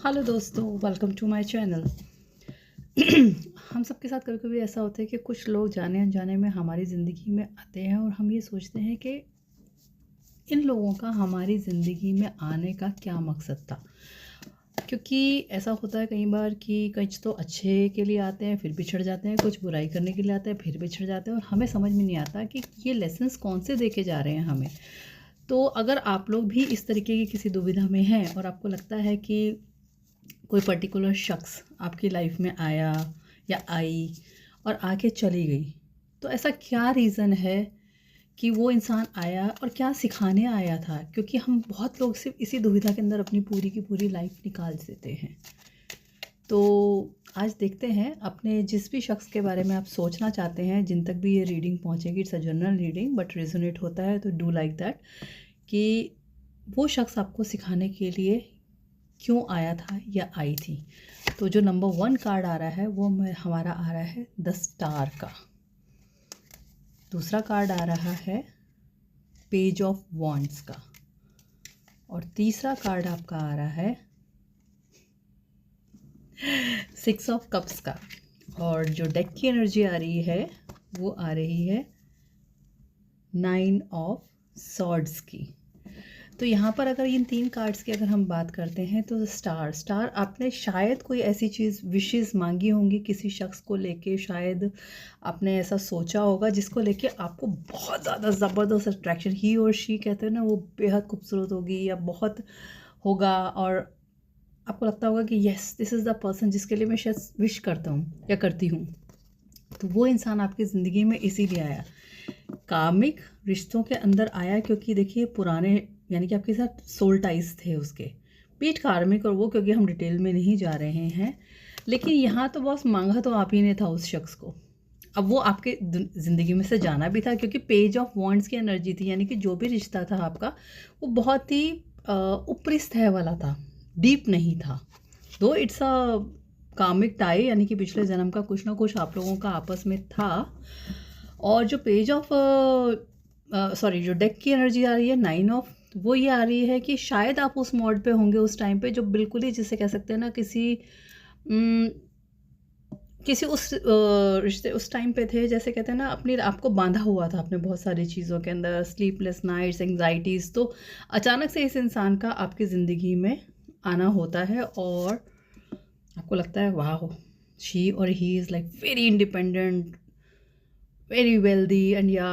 Hello दोस्तों, welcome to my channel. हम सबके साथ कभी कभी ऐसा होता है कि कुछ लोग जाने अनजाने में हमारी ज़िंदगी में आते हैं और हम ये सोचते हैं कि इन लोगों का हमारी ज़िंदगी में आने का क्या मकसद था। क्योंकि ऐसा होता है कई बार कि कुछ तो अच्छे के लिए आते हैं फिर बिछड़ जाते हैं, कुछ बुराई करने के लिए आते हैं फिर बिछड़ जाते हैं और हमें समझ में नहीं आता कि ये लेसन्स कौन से दे के जा रहे हैं हमें। तो अगर आप लोग भी इस तरीके की किसी दुविधा में हैं और आपको लगता है कि कोई पर्टिकुलर शख्स आपकी लाइफ में आया या आई और आके चली गई, तो ऐसा क्या रीज़न है कि वो इंसान आया और क्या सिखाने आया था। क्योंकि हम बहुत लोग सिर्फ इसी दुविधा के अंदर अपनी पूरी की पूरी लाइफ निकाल देते हैं। तो आज देखते हैं अपने जिस भी शख्स के बारे में आप सोचना चाहते हैं, जिन तक भी ये रीडिंग पहुंचेगी, it's a general reading but resonate होता है तो डू लाइक दैट, कि वो शख्स आपको सिखाने के लिए क्यों आया था या आई थी। तो जो नंबर 1 कार्ड आ रहा है वो हमारा आ रहा है द स्टार का। दूसरा कार्ड आ रहा है पेज ऑफ वॉन्ड्स का और तीसरा कार्ड आपका आ रहा है 6 ऑफ कप्स का। और जो डेक की एनर्जी आ रही है वो आ रही है 9 ऑफ सॉर्ड्स की। तो यहाँ पर अगर इन 3 कार्ड्स की अगर हम बात करते हैं तो स्टार आपने शायद कोई ऐसी चीज़ विशेज़ मांगी होंगी किसी शख्स को लेके, शायद आपने ऐसा सोचा होगा जिसको लेके आपको बहुत ज़्यादा ज़बरदस्त अट्रैक्शन, ही और शी कहते हैं ना, वो बेहद खूबसूरत होगी या बहुत होगा और आपको लगता होगा कि yes this is the person जिसके लिए मैं शायद विश करता हूँ या करती हूँ। तो वो इंसान आपकी ज़िंदगी में इसीलिए आया, कामिक रिश्तों के अंदर आया, क्योंकि देखिए पुराने यानी कि आपके साथ सोल टाइज थे उसके पीठ कार्मिक और वो, क्योंकि हम डिटेल में नहीं जा रहे हैं। लेकिन यहाँ तो बस मांगा तो आप ही ने था उस शख्स को। अब वो आपके ज़िंदगी में से जाना भी था, क्योंकि पेज ऑफ वॉन्ड्स की एनर्जी थी, यानी कि जो भी रिश्ता था आपका वो बहुत ही ऊपरी सतह वाला था, डीप नहीं था। दो इट्स अ कामिक टाई, यानी कि पिछले जन्म का कुछ ना कुछ आप लोगों का आपस में था। और जो पेज ऑफ सॉरी जो डेक की एनर्जी आ रही है 9 ऑफ, वो ये आ रही है कि शायद आप उस मोड पे होंगे उस टाइम पे जो बिल्कुल ही जिसे कह सकते हैं ना किसी उस रिश्ते उस टाइम पे थे, जैसे कहते हैं ना अपनी आपको बांधा हुआ था अपने बहुत सारी चीज़ों के अंदर, स्लीपलेस नाइट्स, एंग्जाइटीज़। तो अचानक से इस इंसान का आपकी ज़िंदगी में आना होता है और आपको लगता है वाह, शी और he is like very independent, very wealthy and या